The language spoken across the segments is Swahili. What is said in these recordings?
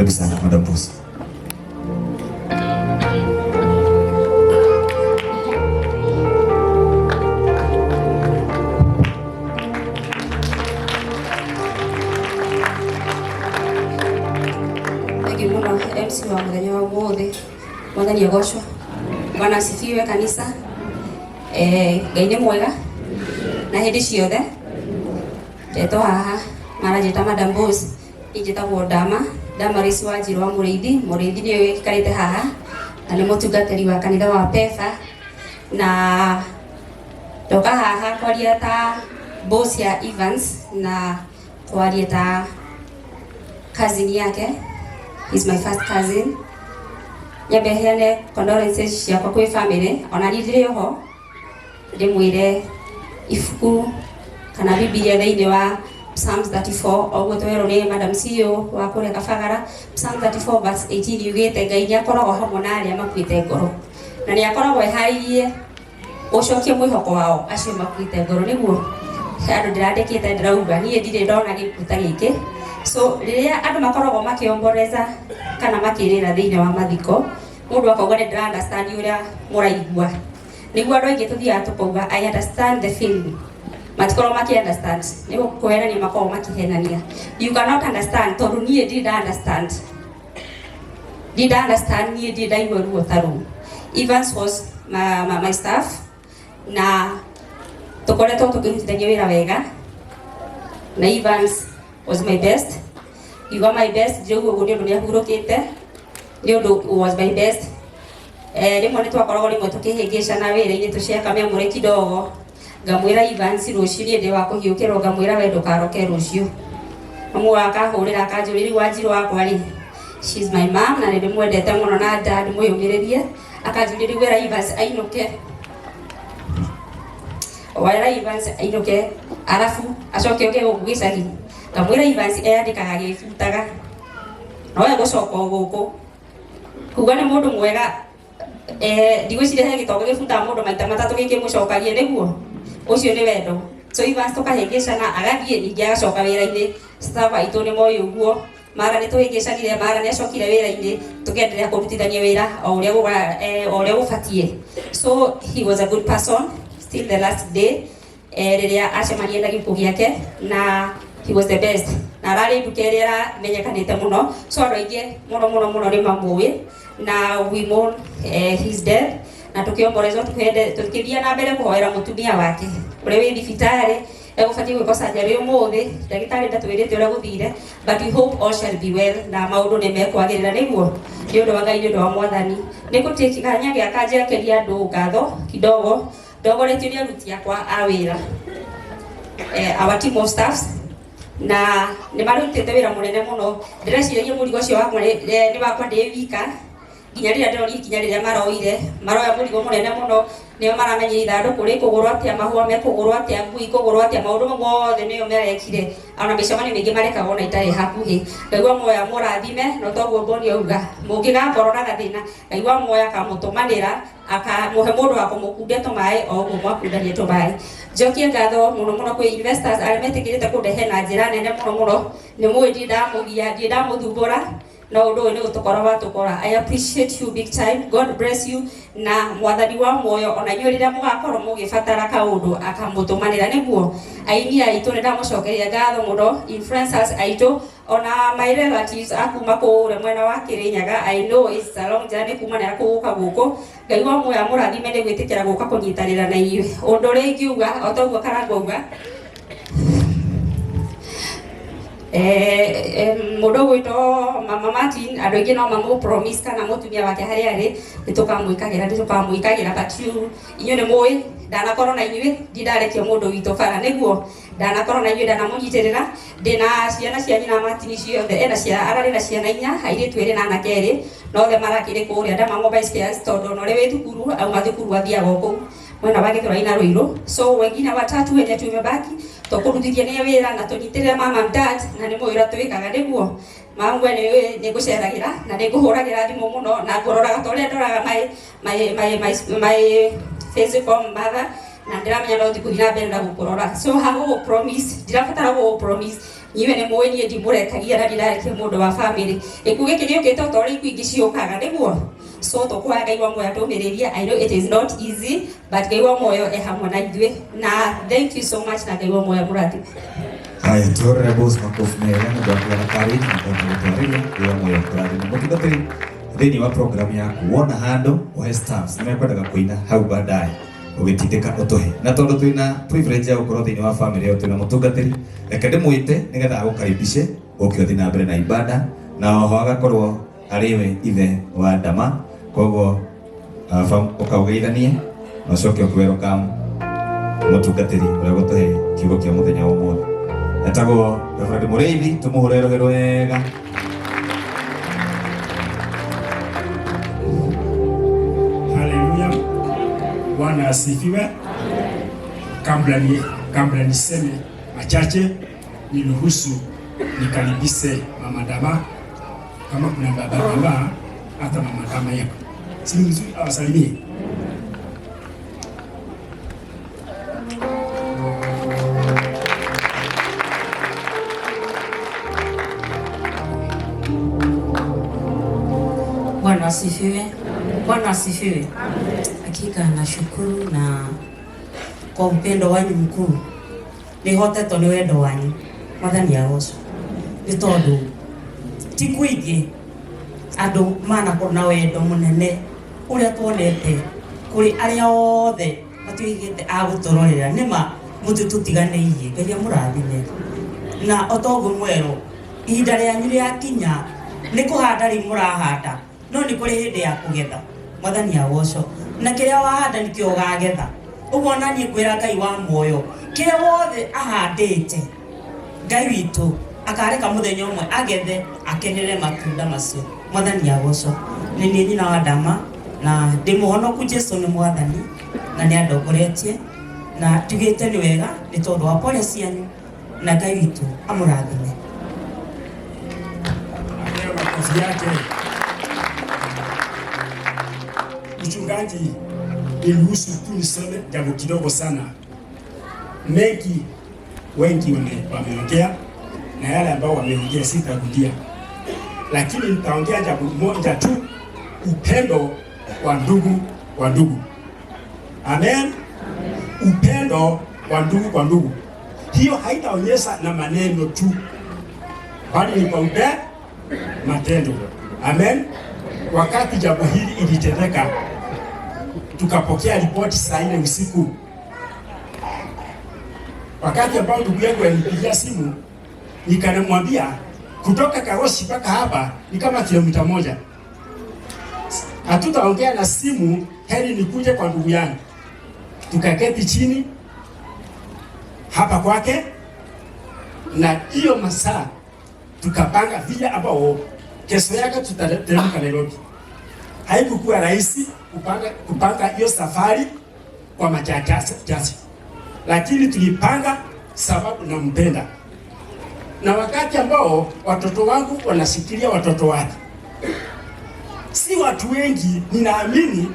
Karibu sana Madam Boss. MC wa mwenye wa mwode mwathani agoshwa. Bwana asifiwe kanisa. Ngai nĩ mwega na hĩndĩ ciothe. Ndeto haha marajĩta Madam Boss, injĩtagwo Damaris Wanjiru wa Mũrĩithi. Mũrĩithi nĩwe wĩkarĩte haha na nĩ mũtungatĩri wa kanitha wa Pefa, na ndoka haha kwaria ta boss ya Evans na kwaria ta cousin yake. He's my first cousin. Nyambe heane condolences ciakwa kwĩ family. Ona nindire ho ndĩmwĩre ibuku kana Biblia thĩinĩ wa Psalms 34 oguo twerwo nĩ Madam CEO wa kũrĩa Kabagara. Psalm 34 verse 18 yugĩte Ngai nĩ akoragwo hamwe na arĩa makuĩte ngoro, na nĩ akoragwo eharĩirie ũcokie mwĩhoko wao acio makuĩte ngoro. Nĩguo andũ ndĩrandĩkĩte ndĩrauga niĩ ndirĩ ndona gĩkuta gĩkĩ. So rĩrĩa andũ makoragwo makĩomboreza kana makĩrĩra thĩinĩ wa mathiko, mũndũ akauga nĩ ndĩra understand ũrĩa mũraigua. Nĩguo andũ aingĩ tũthiaga tũkauga I understand the feeling, matikorwo makĩ understand. Nĩguo kũhenania makorwo makĩhenania. You cannot understand tondũ niĩ ndirĩ understand. Ndirĩ understand, niĩ ndirĩ ndaigua ruo ta rũu. Evans was my staff na tũkoretwo tũkĩrutithania wĩra wega, na Evans was my best. You got my best. Jogo gudio nĩ ahurũkĩte. Nĩ ũndũ was my best. Rĩmwe nĩ twakoragwo rĩmwe tũkĩhĩngĩcana wĩra-inĩ tũciaka memore kidogo. Ngamwĩra Evans rũciũ nĩ ndĩ wa kũhiũkĩrwo, ngamwĩra we ndũkaroke rũciũ. Mami akahũrĩra akanjũria Wanjiru wakwa rĩ, she's my mom na nĩ ndĩmwendete mũno na dad mwĩyũmĩrĩrie. Akanjũria wĩra Evans ainũke. Wĩra Evans ainũke arabu acoke oke gũkũ gĩcagi. Ngamwĩra Evans eyandĩkaga gĩbutaga. No egũcoka gũkũ. Kuga nĩ mũndũ mwega. Ndigwĩciria he gĩtonga gĩbutaga mũndũ maita matatũ gĩkĩmũcokagia nĩguo. Ũcio nĩ wendo. So Evans tũkahĩngĩcana agathiĩ ningĩ agacoka wĩra-inĩ. Staff aitũ nĩ moĩ ũguo. Mara nĩ tũhĩngĩcanire, Mara nĩ acokire wĩra-inĩ, tũkĩenderea kũrutithania wĩra o ũrĩa gũbatiĩ. So he was a good person still the last day. Rĩrĩa acemania na gĩkuũ gĩake na he was the best. Na ararĩ nduka ĩrĩa ĩramenyekanĩte mũno. So andũ aingĩ mũno nĩ mamũĩ. Na we mourn his death. Na tũkĩomborezwo tũkĩthiĩ na mbere kũhoera mũtumia wake ũrĩa wĩ thibitarĩ. Egũbatiĩ gwĩkwo surgery ũmũthĩ. Ndagĩtarĩ ndatwĩrĩte ũrĩa gũthire. But we hope all shall be well. Na maũndũ nĩ mekwagĩrĩra nĩguo. Nĩ ũndũ wa Ngai, nĩ ũndũ wa Mwathani. Nĩ gũtĩki kanya gĩaka njekeria andũ ngatho kidogo. Ndogoretio nĩ aruti akwa a wĩra. Our team of staffs na nĩ marutĩte wĩra mũnene mũno. Ndĩreciria mũrigo ũcio wakwa nĩ wakwa ndĩ wika. Nginya rĩrĩa ndĩronire ikinya rĩrĩa maroya mũrigo mũnene mũno. Nĩo maramenyire ithandũkũ rĩkũgũrwo atĩa, mahũa mekũgũrwo atĩa, ngui ikũgũrwo atĩa, maũndũ mothe nĩo merekire. Ona mĩcemanio mĩingĩ marekaga ona itarĩ hakuhĩ. Ngaigua moya mũrathime, no toguo Boni auga. Mũngĩgakorwo na gathĩna, ngaigua moya akamũtũmanĩra, akamũhe mũndũ wa kũmũkundia tũmaĩ o ũguo mwakundania tũmaĩ. Njokie ngatho mũno kwĩ investors arĩa metĩkĩrĩte kũndehe na njĩra nene mũno. Nĩ mũĩ ndamũgia, ndamũthumbũra. No ũndũ ũyũ nĩ gũtũkora watũkora. I appreciate you big time. God bless you. Na Mwathani wa muoyo ona inyuĩ rĩrĩa mũgakorwo mũgĩbatara kaũndũ akamũtũmanĩra nĩguo. Aini aitũ nĩ ndamũcokeria ngatho mũno. Influencers aitũ ona my relatives akuma kũrĩa mwena wa Kĩrĩnyaga. I know it's a long journey kuma na gũka gũkũ. Ngaigua muoya mũrathime nĩ gwĩtĩkĩra gũka kũnyitanĩra na inyuĩ. Ũndũ ũrĩa ingiuga o toguo Karangũ auga. Mũndũ gwĩtwo Mama Martin, andũ aingĩ no mamũ promise kana mũtumia wake harĩa arĩ nĩtũkamũikagĩra, but inyuĩ nĩ mũĩ ndanakorwo na inyuĩ, ndirarĩkia mũndũ witũ bara nĩguo. Ndanakorwo na inyuĩ, ndanamũnyitĩrĩra. Ndĩna ciana cia nyina Martin ciothe, ararĩ na ciana 4, airĩtu 2 na anake 2, no othe marakĩrĩ kũrĩa Ndamamo Spares, tondũ ona ũrĩa wĩ thukuru auma thukuru athiaga kũu mwena wa Gĩthũrai na Ruiru. So wengine watatu wenye tumebaki tũkũrutithia nĩ wĩra na tũnyitĩrĩre mama dad, na nĩ mũwĩra twĩkaga nĩguo. Mamwe nĩ ngũceragĩra na nĩ ngũhũragĩra thimũ mũno na ngũroraga ta ũrĩa ndoraga my physical mother, na ndĩramenya no thikũ na mbere na gũkũrora. So hagũgũ promise, ndirabatara gũgũ promise iwe ne mwenye ndimurekagia na ndirareke mundu wa family ikuge kirio gitoto ri kwingi ciukaga niguo so to kwa Ngai wa moyo ndumiriria. I know it is not easy but Ngai wa moyo hamwe na ithuĩ na thank you so much na Ngai wa moyo murati. Haya, tuore boss makofi mengi na kwa karibu na kwa Ngai wa moyo murati. Muthigatĩri thĩinĩ wa program yaku wona handũ wa staffs nimekwendaga kuina hau baadaye ugitindika utuhe na tondu twina privilege ya gukorwo thĩinĩ wa family yo twina mutungatĩri reke ndĩmwĩte nĩgetha agũkaribishe ũke ũthiĩ na mbere na ibada na oho agakorwo ariwe ithe wa ndama koguo ukaugeithanie na ucoke welcome mutungatĩri ũrĩa gũtũhe kiugo kĩa mũthenya wa ũmũthĩ etagwo Reverend Mũrĩithi. Tũmũhũre rũgĩro wega. Bwana asifiwe. Kabla niseme machache, niruhusu nikaribishe Mama Dama. Kama kuna baba Dama, hata Mama Dama yako si mzuri awasalimie. Bwana asifiwe. Bwana asifiwe. Hakika nashukuru na kwa upendo wanyu mkuu nihotetwo ni wendo wanyu Mwathani agocwo ni tondu ti kuingi andu manakorwo na wendo munene uria twonete kuri aria othe matuigite agutororera nima mutu tutiganeirie. Ngai amurathime na otogo mwero ihinda rĩanyu rĩakinya ni kuhanda ri murahanda no ni kuri hindi ya kugetha. Mwathani agocwo na kiria wahanda nikio ugagetha. Uguo nani ngwira Ngai wa moyo kiria wothe ahandite Ngai witu akareka muthenya umwe agethe akenere matunda macio. Mwathani agocwo ni nyina wa ndama na ndimuhonoku Jesu ni Mwathani na ni andongoretie na tugite ni wega ni tondu wa pole cianyu na Ngai witu amurathime. Mchungaji, niruhusu tu niseme jambo kidogo sana. Mengi wengi wameongea na yale ambao wameongea sitarudia, lakini nitaongea jambo moja tu, upendo wa ndugu kwa ndugu. Amen. Upendo wa ndugu kwa ndugu, hiyo haitaonyesha na maneno tu, bali ni kwa matendo. Amen. Wakati jambo hili ilitendeka, tukapokea ripoti saa 4 usiku. Wakati ambao ndugu yangu alinipigia simu, nikanamwambia kutoka Kagoshi mpaka hapa ni kama kilomita 1. Hatutaongea na simu, heri nikuje kwa ndugu yangu. Tukaketi chini hapa kwake, na hiyo masaa tukapanga vile ambao kesho yake tutateremka Nairobi. Haikuwa rahisi kupanga hiyo safari kwa machache, lakini tulipanga sababu nampenda. Na wakati ambao watoto wangu wanashikilia watoto wake, si watu wengi ninaamini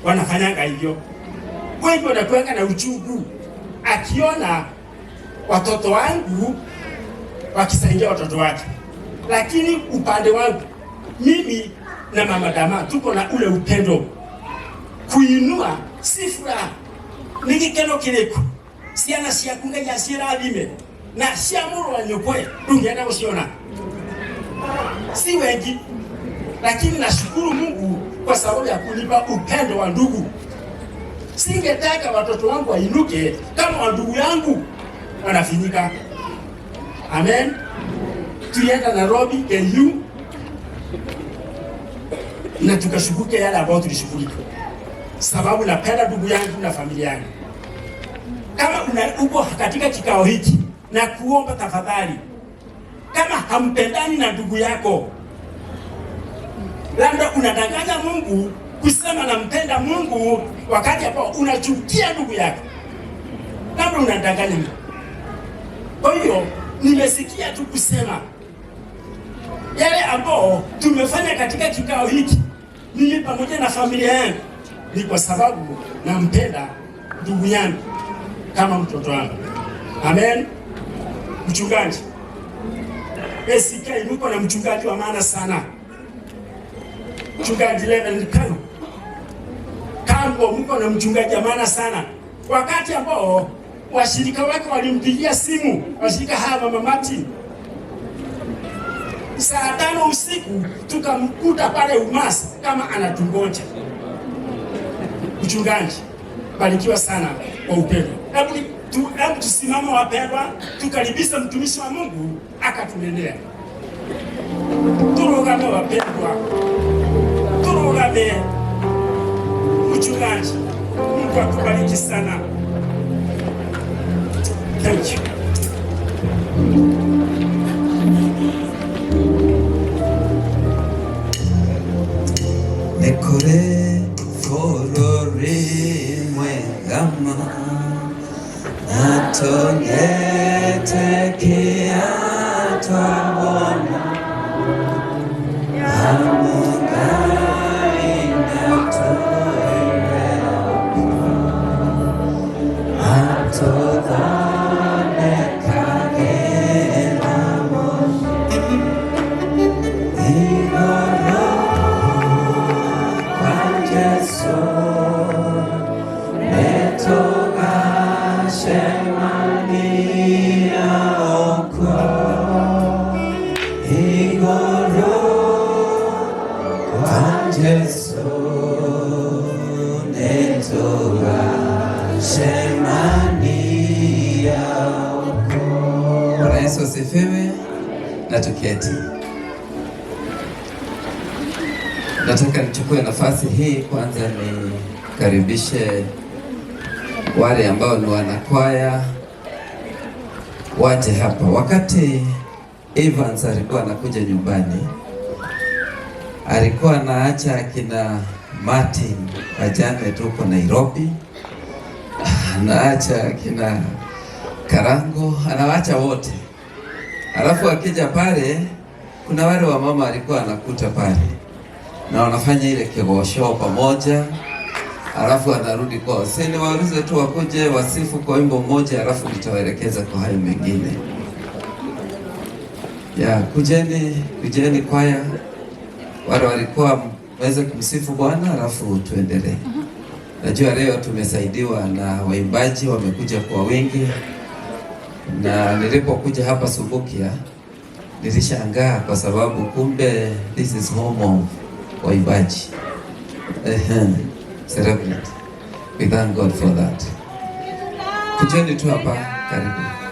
wanafanyanga hivyo. Wengi wanakuanga na uchungu akiona watoto wangu wakisaidia watoto wake. Lakini upande wangu mimi na Mama Dama tuko na ule upendo. Kuinua si furaha, ni gikeno kiriko. Ciana ciaku Ngai acirathime na ciamũrwo nyũkwe ndungĩenda gũciona. Si wengi, lakini nashukuru Mungu kwa sababu ya kunipa upendo wa ndugu. Singetaka watoto wangu wainuke kama wa ndugu yangu wanafinyika. Amen. Tulienda Nairobi KU na tukashughulika yale ambayo tulishughulika, sababu napenda ndugu yangu na familia yangu. Kama uko katika kikao hiki na kuomba tafadhali, kama hampendani na ndugu yako, labda unadanganya Mungu kusema nampenda Mungu wakati ambao unachukia ndugu yako, labda unadanganya Mungu. Kwa hiyo nimesikia tu kusema yale ambao tumefanya katika kikao hiki, mimi pamoja na familia yangu, ni kwa sababu nampenda ndugu yangu kama mtoto wangu. Amen. Mchungaji, SK mko na mchungaji wa maana sana. Mchungaji Reverend Kano. Kambo mko na mchungaji wa maana sana. Wakati ambao washirika wake walimpigia simu, washirika hawa Mama Martin, saa 5 usiku tukamkuta pale Umasi kama anatungoja. Mchungaji, barikiwa sana kwa upendo. Hebu tusimame wapendwa, tukaribisha mtumishi wa Mungu akatunenea. Turugame wapendwa. Turugame. Mchungaji, Mungu akubariki sana. Thank you. Nekore forore mwegama natongete kiatwabona amugai natoire atodane kagena igoro Yeso netoga shemania oko igoro kwa Yeso netoga shemania oko. Bwana Yesu asifiwe. Na tuketi. Nataka nichukue nafasi hii kwanza nikaribishe wale ambao ni wanakwaya waje hapa. Wakati Evans alikuwa anakuja nyumbani, alikuwa anaacha akina Martin wajane tuko Nairobi, anaacha akina Karango, anawaacha wote. Alafu akija pale kuna wale wa mama alikuwa anakuta pale na wanafanya ile kigosho pamoja, alafu anarudi kwao. Sasa niwaulize tu wakuje wasifu kwa wimbo mmoja, alafu nitawaelekeza kwa hayo mengine. Kujeni kwaya, wale walikuwa waweze kumsifu Bwana, alafu tuendelee. Najua leo tumesaidiwa na waimbaji, wamekuja kwa wingi, na nilipokuja hapa Subukia nilishangaa kwa sababu kumbe this is home of waimbaji. Celebrate. We thank God for that. Kujeni tu hapa, karibu.